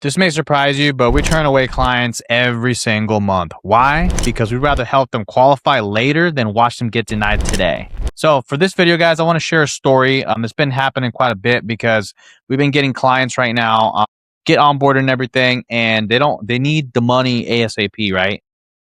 This may surprise you, but we turn away clients every single month. Why? Because we'd rather help them qualify later than watch them get denied today. So for this video, guys, I want to share a story. It's been happening quite a bit because we've been getting clients right now, get onboarded and everything, and they need the money ASAP, right?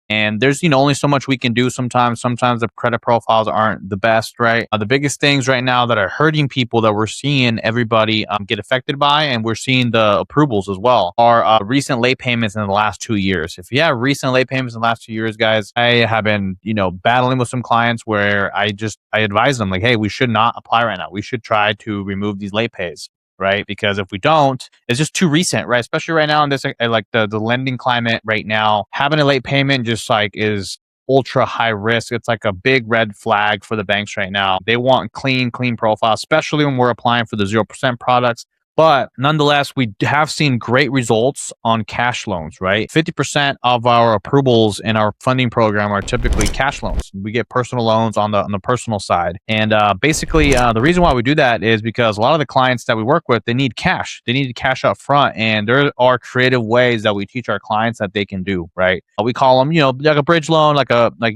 And there's, only so much we can do sometimes. Sometimes the credit profiles aren't the best, right? The biggest things right now that are hurting people that we're seeing everybody get affected by, and we're seeing the approvals as well, are recent late payments in the last 2 years. If you have recent late payments in the last 2 years, guys, I have been, battling with some clients where I advise them like, hey, we should not apply right now. We should try to remove these late pays. Right? Because if we don't, it's just too recent, right? Especially right now in this, like the lending climate right now, having a late payment just like is ultra high risk. It's like a big red flag for the banks right now. They want clean profile, especially when we're applying for the 0% products. But nonetheless, we have seen great results on cash loans, right? 50% of our approvals in our funding program are typically cash loans. We get personal loans on the personal side. And basically, the reason why we do that is because a lot of the clients that we work with, they need cash. They need cash up front. And there are creative ways that we teach our clients that they can do, right? We call them, like a bridge loan, like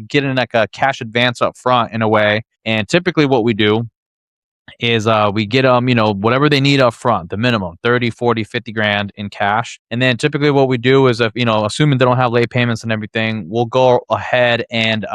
getting like a cash advance up front in a way. And typically what we do is we get them, whatever they need up front, the minimum 30, 40, 50 grand in cash. And then typically what we do is if, assuming they don't have late payments and everything, we'll go ahead and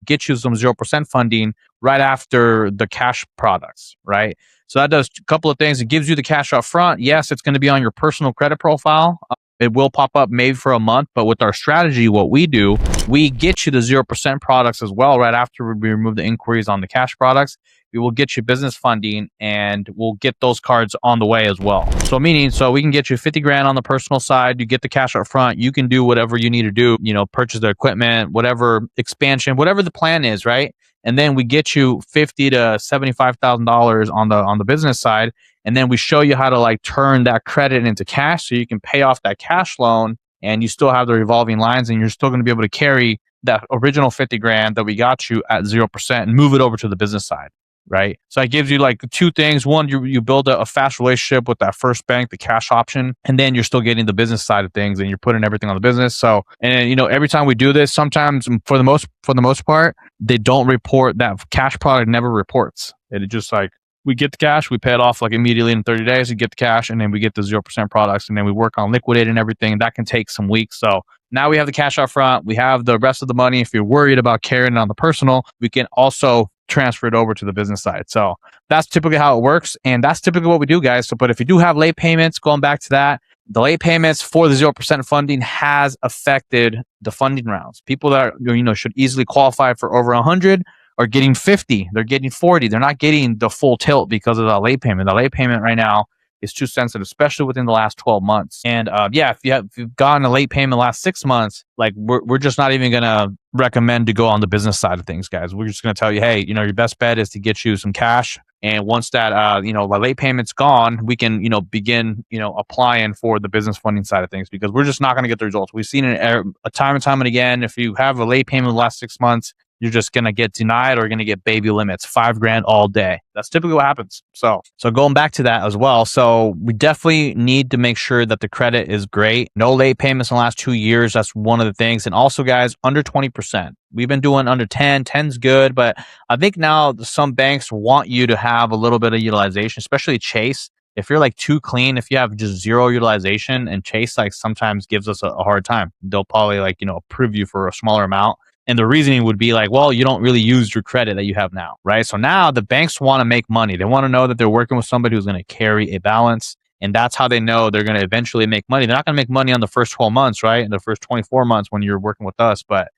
get you some 0% funding right after the cash products, right? So that does a couple of things. It gives you the cash up front. Yes, it's going to be on your personal credit profile. It will pop up maybe for a month, but with our strategy, what we do, we get you the 0% products as well right after we remove the inquiries on the cash products. We will get you business funding and we'll get those cards on the way as well. So we can get you 50 grand on the personal side. You get the cash up front. You can do whatever you need to do, purchase the equipment, whatever expansion, whatever the plan is, right? And then we get you $50,000 to $75,000 on the business side. And then we show you how to like turn that credit into cash so you can pay off that cash loan and you still have the revolving lines and you're still going to be able to carry that original 50 grand that we got you at 0% and move it over to the business side. Right. So it gives you like two things. One, you build a fast relationship with that first bank, the cash option, and then you're still getting the business side of things and you're putting everything on the business. So, and every time we do this, sometimes for the most part, they don't report that cash product never reports. It just like we get the cash, we pay it off like immediately in 30 days, we get the cash, and then we get the 0% products, and then we work on liquidating everything. That can take some weeks. So now we have the cash up front. We have the rest of the money. If you're worried about carrying it on the personal, we can also transfer it over to the business side. So that's typically how it works. And that's typically what we do, guys. So, but if you do have late payments, going back to that, the late payments for the 0% funding has affected the funding rounds. People that should easily qualify for over 100 are getting 50. They're getting 40. They're not getting the full tilt because of the late payment. The late payment right now is too sensitive, especially within the last 12 months. And if you've gotten a late payment the last 6 months, like we're just not even gonna recommend to go on the business side of things, guys. We're just gonna tell you, hey, your best bet is to get you some cash. And once that the late payment's gone, we can begin applying for the business funding side of things because we're just not gonna get the results. We've seen it a time and time and again. If you have a late payment in the last 6 months, you're just going to get denied or you're going to get baby limits, 5 grand all day. That's typically what happens. So going back to that as well. So we definitely need to make sure that the credit is great. No late payments in the last 2 years. That's one of the things. And also, guys, under 20%. We've been doing under 10. 10's good. But I think now some banks want you to have a little bit of utilization, especially Chase. If you're like too clean, if you have just zero utilization, and Chase like sometimes gives us a hard time. They'll probably approve you for a smaller amount. And the reasoning would be like, well, you don't really use your credit that you have now, right? So now the banks want to make money. They want to know that they're working with somebody who's going to carry a balance. And that's how they know they're going to eventually make money. They're not going to make money on the first 12 months, right? In the first 24 months when you're working with us. But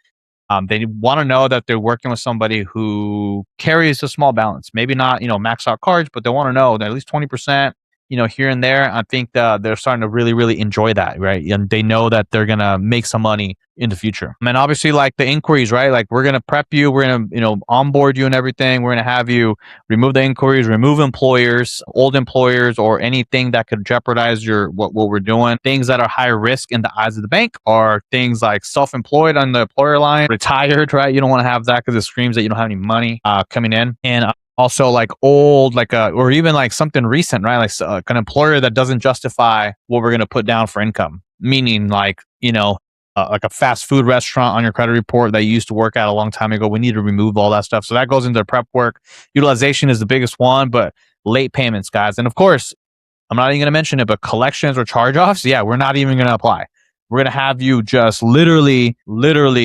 they want to know that they're working with somebody who carries a small balance. Maybe not, max out cards, but they want to know that at least 20%, here and there. I think they're starting to really, really enjoy that, right? And they know that they're going to make some money in the future. And obviously, like the inquiries, right? Like we're going to prep you, we're going to, onboard you and everything. We're going to have you remove the inquiries, remove employers, old employers, or anything that could jeopardize what we're doing. Things that are high risk in the eyes of the bank are things like self-employed on the employer line, retired, right? You don't want to have that because it screams that you don't have any money coming in. And also like old, like or even like something recent, right? Like an employer that doesn't justify what we're going to put down for income, meaning like, like a fast food restaurant on your credit report that you used to work at a long time ago. We need to remove all that stuff. So that goes into prep work. Utilization is the biggest one, but late payments, guys. And of course, I'm not even going to mention it, but collections or charge offs, yeah, we're not even going to apply. We're going to have you just literally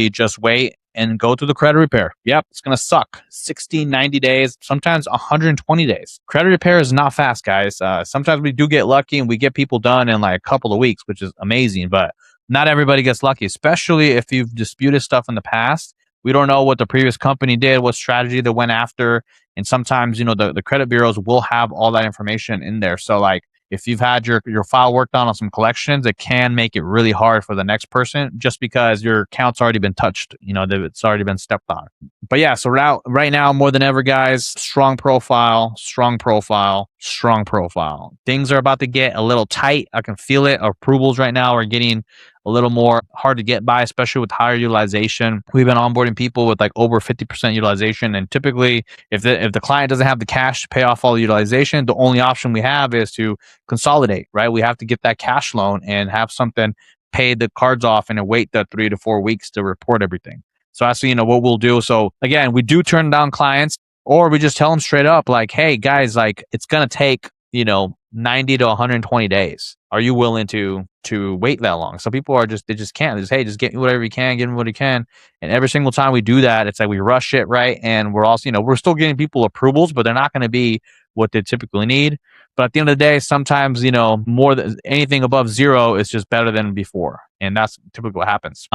just wait and go through the credit repair. Yep, it's going to suck. 60, 90 days, sometimes 120 days. Credit repair is not fast, guys. Sometimes we do get lucky and we get people done in like a couple of weeks, which is amazing, but not everybody gets lucky, especially if you've disputed stuff in the past. We don't know what the previous company did, what strategy they went after. And sometimes, the credit bureaus will have all that information in there. So like, if you've had your file worked on some collections, it can make it really hard for the next person just because your account's already been touched. It's already been stepped on. But yeah, so right now, more than ever, guys, strong profile, strong profile, strong profile. Things are about to get a little tight. I can feel it. Approvals right now are getting a little more hard to get by, especially with higher utilization. We've been onboarding people with like over 50% utilization. And typically, if the client doesn't have the cash to pay off all the utilization, the only option we have is to consolidate, right? We have to get that cash loan and have something pay the cards off and then wait the 3 to 4 weeks to report everything. So that's, what we'll do. So again, we do turn down clients, or we just tell them straight up, like, hey guys, like it's going to take, 90 to 120 days. Are you willing to wait that long? Some people they just can't. Hey, just get me whatever you can, get me what you can. And every single time we do that, it's like we rush it, right? And we're also, we're still getting people approvals, but they're not going to be what they typically need. But at the end of the day, sometimes, more than anything above zero is just better than before. And that's typically what happens.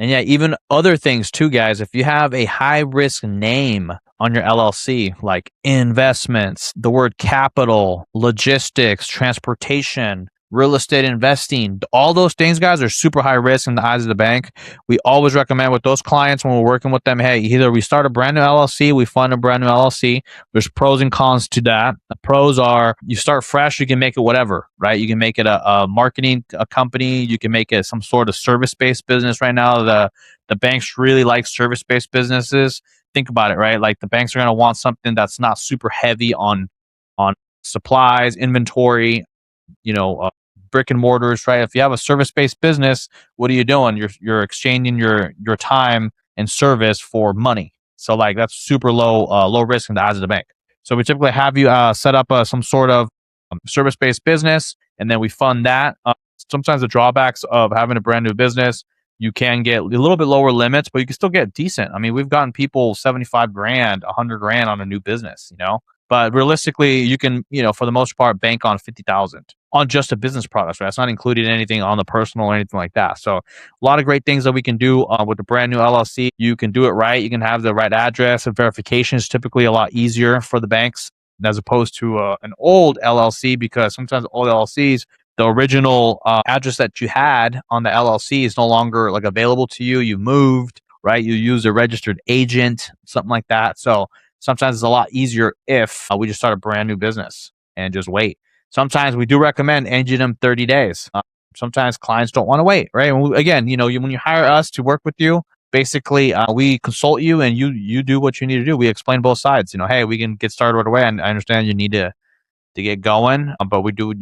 And yeah, even other things too, guys. If you have a high risk name on your LLC, like investments, the word capital, logistics, transportation, real estate investing, all those things, guys, are super high risk in the eyes of the bank. We always recommend with those clients when we're working with them, hey, either we start a brand new LLC, we fund a brand new LLC. There's pros and cons to that. The pros are you start fresh, you can make it whatever, right? You can make it a marketing company. You can make it some sort of service-based business. Right now, the banks really like service-based businesses. Think about it, right? Like the banks are going to want something that's not super heavy on supplies, inventory, brick and mortars, right? If you have a service-based business, what are you doing? You're exchanging your time and service for money. So like that's super low risk in the eyes of the bank. So we typically have you set up some sort of service-based business, and then we fund that. Sometimes the drawbacks of having a brand new business, you can get a little bit lower limits, but you can still get decent. I mean, we've gotten people 75 grand, 100 grand on a new business, but realistically, you can, for the most part, bank on 50,000 on just a business product, right? It's not including anything on the personal or anything like that. So a lot of great things that we can do with the brand new LLC. You can do it right. You can have the right address, and verification is typically a lot easier for the banks as opposed to an old LLC, because sometimes old LLCs, the original address that you had on the LLC is no longer like available to you. You moved, right? You use a registered agent, something like that. So sometimes it's a lot easier if we just start a brand new business and just wait. Sometimes we do recommend ending them 30 days. Sometimes clients don't want to wait, right? And again, when you hire us to work with you, basically we consult you and you do what you need to do. We explain both sides. Hey, we can get started right away, and I understand you need to get going, but we do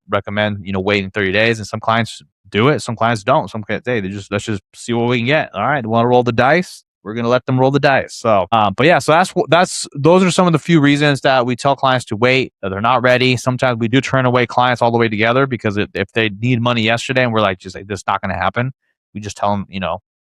recommend waiting 30 days. And some clients do it, some clients don't. Some clients, hey, let's just see what we can get. All right, want to roll the dice, we're going to let them roll the dice. So but yeah, so those are some of the few reasons that we tell clients to wait, that they're not ready. Sometimes we do turn away clients all the way together, because if they need money yesterday and we're like, just like, this is not going to happen, we just tell them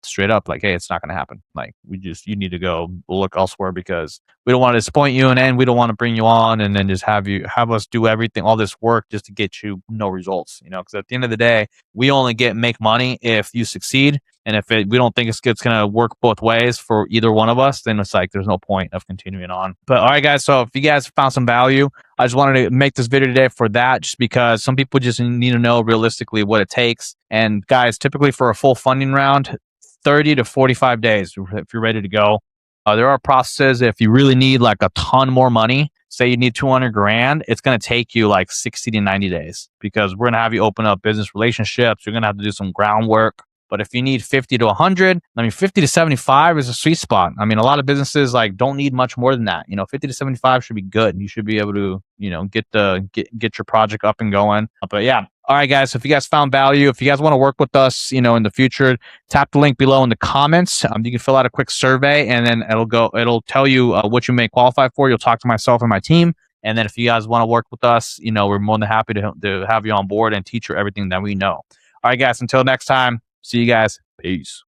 straight up, like, hey, it's not going to happen. Like, you need to go look elsewhere, because we don't want to disappoint you, and then we don't want to bring you on and then just have us do everything, all this work just to get you no results, because at the end of the day, we only make money if you succeed. And if we don't think it's going to work both ways for either one of us, then it's like, there's no point of continuing on. But all right, guys. So if you guys found some value, I just wanted to make this video today for that, just because some people just need to know realistically what it takes. And guys, typically for a full funding round, 30 to 45 days if you're ready to go. There are processes if you really need like a ton more money. Say you need 200 grand, it's going to take you like 60 to 90 days, because we're going to have you open up business relationships. You're going to have to do some groundwork. But if you need 50 to 100, I mean, 50 to 75 is a sweet spot. I mean, a lot of businesses like don't need much more than that. 50 to 75 should be good. You should be able to, get your project up and going. But yeah. All right, guys. So if you guys found value, if you guys want to work with us, in the future, tap the link below in the comments. You can fill out a quick survey, and then it'll tell you what you may qualify for. You'll talk to myself and my team. And then if you guys want to work with us, we're more than happy to have you on board and teach you everything that we know. All right, guys. Until next time. See you guys. Peace.